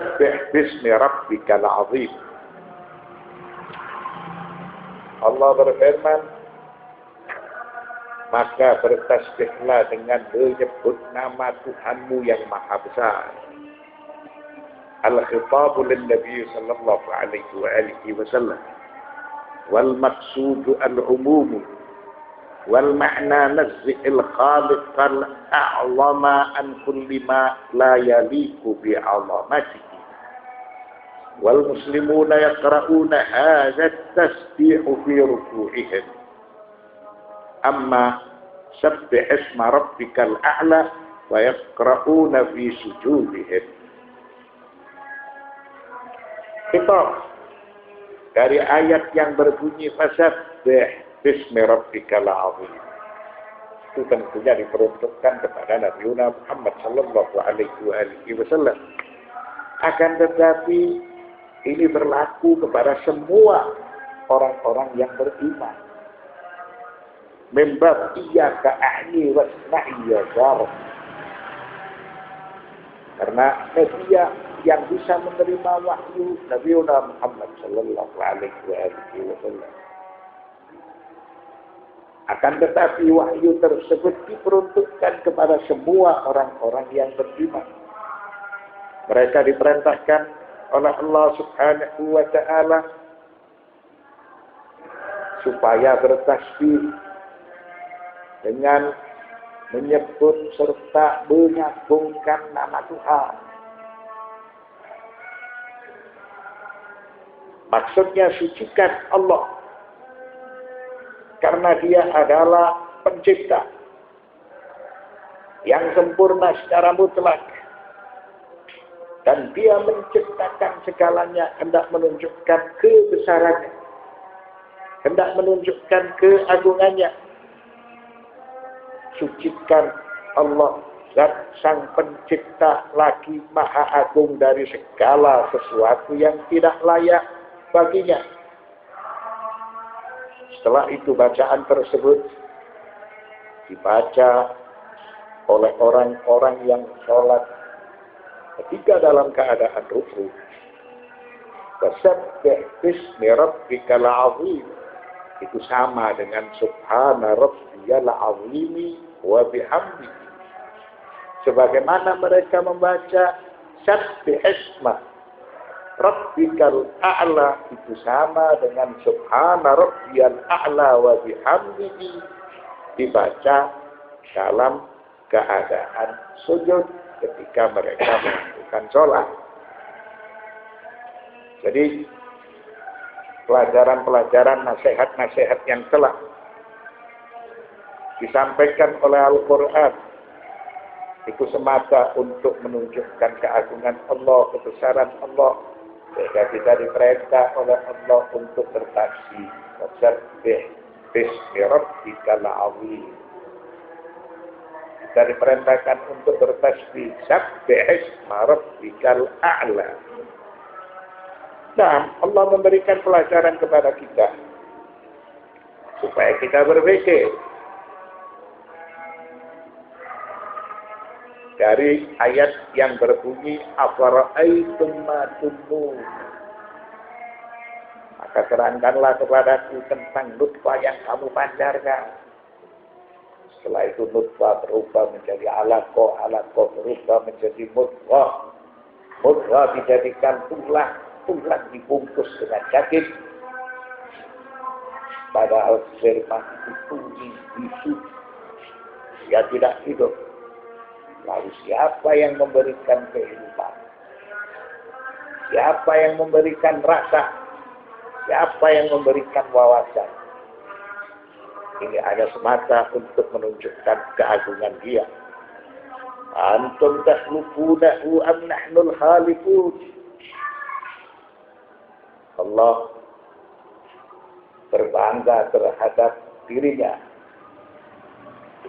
Fasabbih bismi rabbikal azim. Allah berfirman, maka bertasbihlah dengan menyebut nama Tuhanmu yang maha besar. Al-khitabu lin-nabi sallallahu alaihi wa alihi wasallam. Wal maqsudu al-umum wal ma'na naz'il khaliqal a'lama an kulli ma la yaliqu bi 'azamatihi. Wal muslimuna yaqra'una hadha at-tasbih fi ruku'ihim. Amma sabbih isma rabbikal a'la wa yaqra'una fi sujudihim. Khitab dari ayat yang berbunyi fasabbih bismi rabbikal azim. Itu tentunya diperuntukkan kepada Nabi Muhammad sallallahu alaihi wasallam. Akan tetapi ini berlaku kepada semua orang-orang yang beriman. Membab iyyaka a'ni wasma'i ya jar. Karena dia yang bisa menerima wahyu Nabi Muhammad sallallahu alaihi wasallam. Akan tetapi wahyu tersebut diperuntukkan kepada semua orang-orang yang beriman. Mereka diperintahkan oleh Allah Subhanahu wa taala supaya bertasbih dengan menyebut serta mengagungkan nama Tuhan. Maksudnya sucikan Allah, karena dia adalah pencipta yang sempurna secara mutlak. Dan dia menciptakan segalanya, hendak menunjukkan kebesarannya, hendak menunjukkan keagungannya. Sucikan Allah, Zat Sang Pencipta lagi Maha Agung dari segala sesuatu yang tidak layak baginya. Setelah itu bacaan tersebut dibaca oleh orang-orang yang sholat ketika dalam keadaan ruku. Fasabbih bismi rabbikal azim. Itu sama dengan subhana rabbiyal azimi wa bihamdihi. Sebagaimana mereka membaca sabbih isma rabbikal a'la, itu sama dengan subhana rabbiyal a'la wa bihamdihi, dibaca dalam keadaan sujud ketika mereka melakukan sholat. Jadi pelajaran-pelajaran, nasihat-nasihat yang telah disampaikan oleh Al-Quran itu semata untuk menunjukkan keagungan Allah, kebesaran Allah. Sehingga kita diperintah oleh Allah untuk bertasbih. Fasabbih bismi rabbikal azim. Kita diperintahkan untuk bertasbih. Sabbih isma rabbikal a'la. Nah, Allah memberikan pelajaran kepada kita supaya kita berpikir. Dari ayat yang berbunyi afara'aitum ma tumnun, maka terangkanlah kepadaku tentang nutfah yang kamu pancarkan. Setelah itu nutfah berubah menjadi alaqah, alaqah berubah menjadi mudghah, mudghah dijadikan tulang, tulang dibungkus dengan daging. Padahal sperma itu bisu, dia tidak hidup. Lalu siapa yang memberikan kehidupan? Siapa yang memberikan rasa? Siapa yang memberikan wawasan? Ini hanya semata untuk menunjukkan keagungan dia. Antum takhluqunahu am nahnul khaliqun. Allah berbangga terhadap dirinya.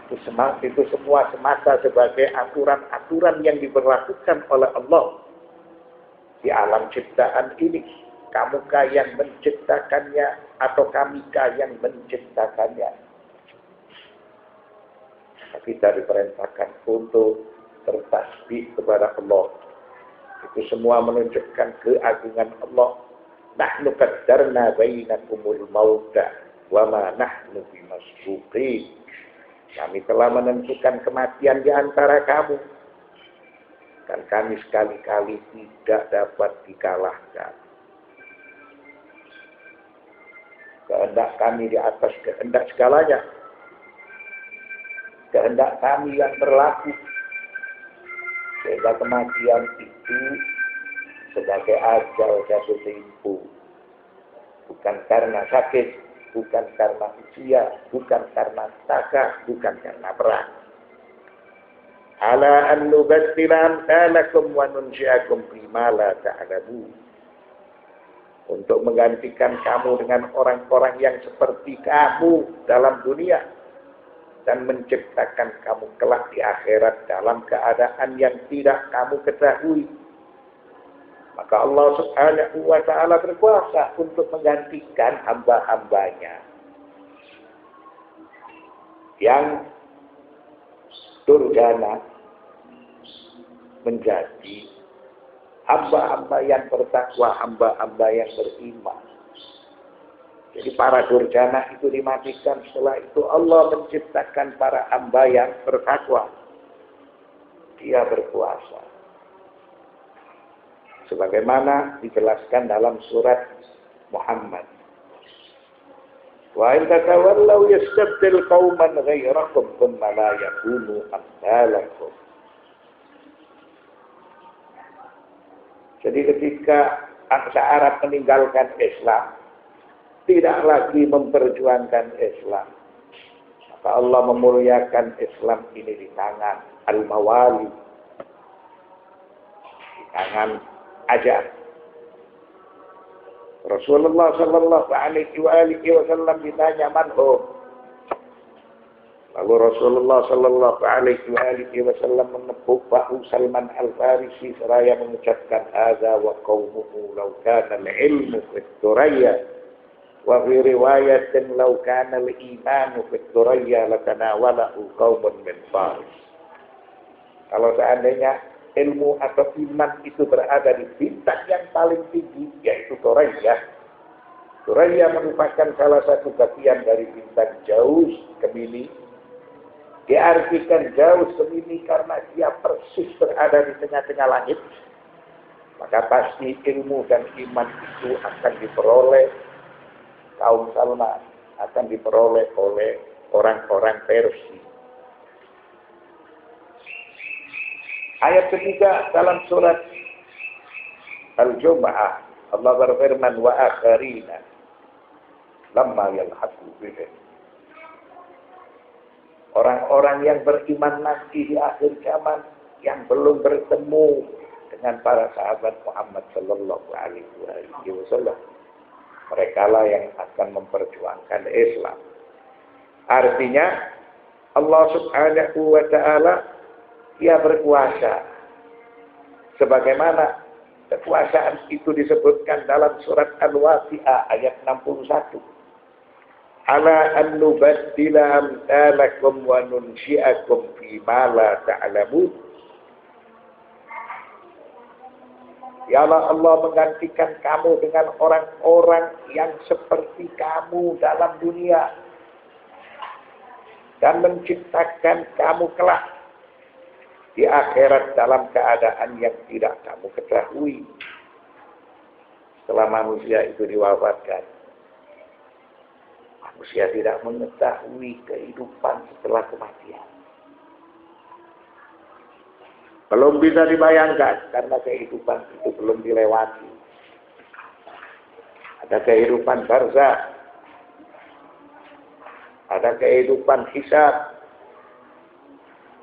Itu semua semata sebagai aturan-aturan yang diberlakukan oleh Allah di alam ciptaan ini. Kamukah yang menciptakannya atau kamikah yang menciptakannya? Kita diperintahkan untuk bertasbih kepada Allah. Itu semua menunjukkan keagungan Allah. Nahnu qaddarna bainakumul mauta wa ma nahnu bimasbuqin. Kami telah menentukan kematian di antara kamu. Dan kami sekali-kali tidak dapat dikalahkan. Kehendak kami di atas kehendak segalanya. Kehendak kami yang berlaku. Sehingga kematian itu sebagai ajal jatuh tempo. Bukan karena sakit, bukan karena usia, bukan karena taka, bukan karena perang. Ala an nubaddila amsalakum wa nunsyi'akum bima la ta'lamun. Untuk menggantikan kamu dengan orang-orang yang seperti kamu dalam dunia dan menciptakan kamu kelak di akhirat dalam keadaan yang tidak kamu ketahui. Maka Allah Subhanahu wa ta'ala berkuasa untuk menggantikan hamba-hambanya yang durjana menjadi hamba-hamba yang bertakwa, hamba-hamba yang beriman. Jadi para durjana itu dimatikan, setelah itu Allah menciptakan para hamba yang bertakwa. Dia berkuasa. Sebagaimana dijelaskan dalam surat Muhammad. Wa in tatawallaw yastabdil qauman ghairakum thumma la yakunu amsalakum. Jadi ketika bangsa Arab meninggalkan Islam, tidak lagi memperjuangkan Islam, maka Allah memuliakan Islam ini di tangan al-mawali, di tangan ajar. Rasulullah sallallahu alaihi wasallam ditanya manhum. Lalu Rasulullah sallallahu alaihi wasallam menepuk bahu Salman Al-Farisi seraya mengucapkan hadza wa qaumuhu law kana al-ilmu fi Thuraya wa fi riwayatin law kana al-imanu fi Thuraya latanawalahu qaumun min Faris. Kalau seandainya ilmu atau iman itu berada di bintang yang paling tinggi, yaitu Thuraya. Thuraya merupakan salah satu bagian dari bintang Jaus Gemini. Diartikan Jaus Gemini karena dia persis berada di tengah-tengah langit. Maka pasti ilmu dan iman itu akan diperoleh kaum Salman, akan diperoleh oleh orang-orang Persia. Ayat ketiga dalam surat Al-Jumu'ah, Allah berfirman wa akharina lamma yalhaqu bihim. Orang-orang yang beriman nanti di akhir zaman yang belum bertemu dengan para sahabat Muhammad sallallahu alaihi wasallam. Mereka lah yang akan memperjuangkan Islam. Artinya Allah Subhanahu wa ta'ala dia berkuasa. Sebagaimana kekuasaan itu disebutkan dalam surat Al-Waqi'ah ayat 61. Ala an nubaddila amsalakum wa nunsyi'akum fima la ta'lamun. Ya Allah, Allah menggantikan kamu dengan orang-orang yang seperti kamu dalam dunia dan menciptakan kamu kelak di akhirat dalam keadaan yang tidak kamu ketahui. Setelah manusia itu diwafatkan, manusia tidak mengetahui kehidupan setelah kematian. Belum bisa dibayangkan karena kehidupan itu belum dilewati. Ada kehidupan barzakh, ada kehidupan hisab,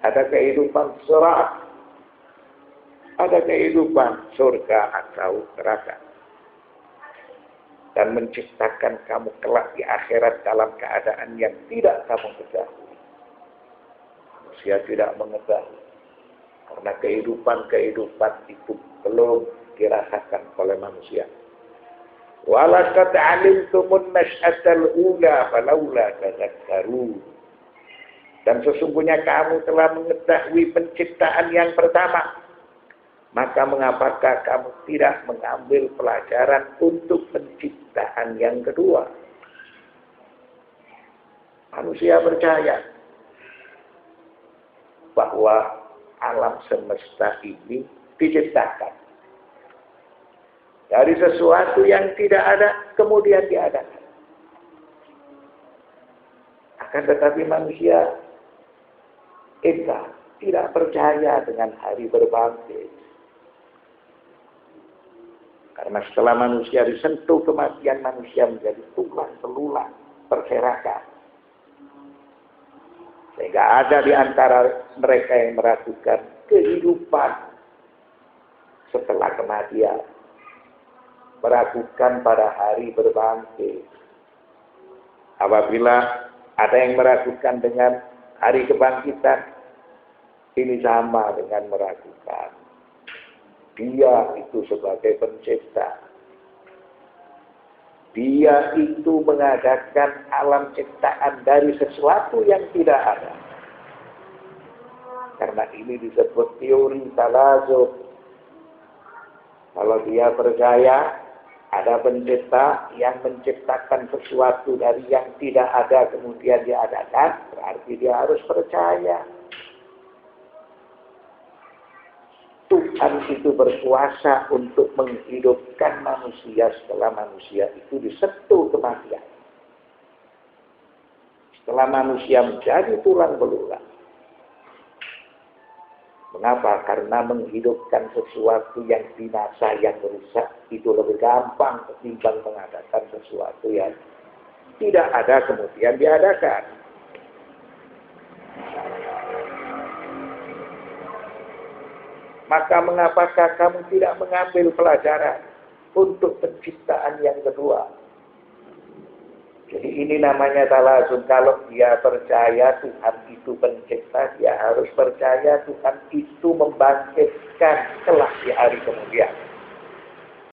ada kehidupan sirat, ada kehidupan surga atau neraka. Dan menciptakan kamu kelak di akhirat dalam keadaan yang tidak kamu ketahui. Manusia tidak mengetahui. Karena kehidupan itu belum dirasakan oleh manusia. Walaqad 'alimtumun nash'atal ula falaula tadhakkarun. Dan sesungguhnya kamu telah mengetahui penciptaan yang pertama. Maka mengapakah kamu tidak mengambil pelajaran untuk penciptaan yang kedua? Manusia percaya bahwa alam semesta ini diciptakan dari sesuatu yang tidak ada, kemudian diadakan. Akan tetapi manusia tidak percaya dengan hari berbangkit. Karena setelah manusia disentuh kematian, manusia menjadi tulang belulang, berserakan. Sehingga ada di antara mereka yang meragukan kehidupan setelah kematian. Meragukan pada hari berbangkit. Apabila ada yang meragukan dengan hari kebangkitan, ini sama dengan meragukan Dia itu sebagai pencipta. Dia itu mengadakan alam ciptaan dari sesuatu yang tidak ada. Karena ini disebut teori talazum. Kalau dia percaya ada pencipta yang menciptakan sesuatu dari yang tidak ada kemudian diadakan, berarti dia harus percaya Tuhan itu berkuasa untuk menghidupkan manusia setelah manusia itu disentuh kematian. Setelah manusia menjadi tulang belulang. Mengapa? Karena menghidupkan sesuatu yang binasa, yang rusak, itu lebih gampang ketimbang mengadakan sesuatu yang tidak ada kemudian diadakan. Maka mengapakah kamu tidak mengambil pelajaran untuk penciptaan yang kedua? Jadi ini namanya talazum. Kalau dia percaya Tuhan itu pencipta, dia harus percaya Tuhan itu membangkitkan kelak di hari kemudian.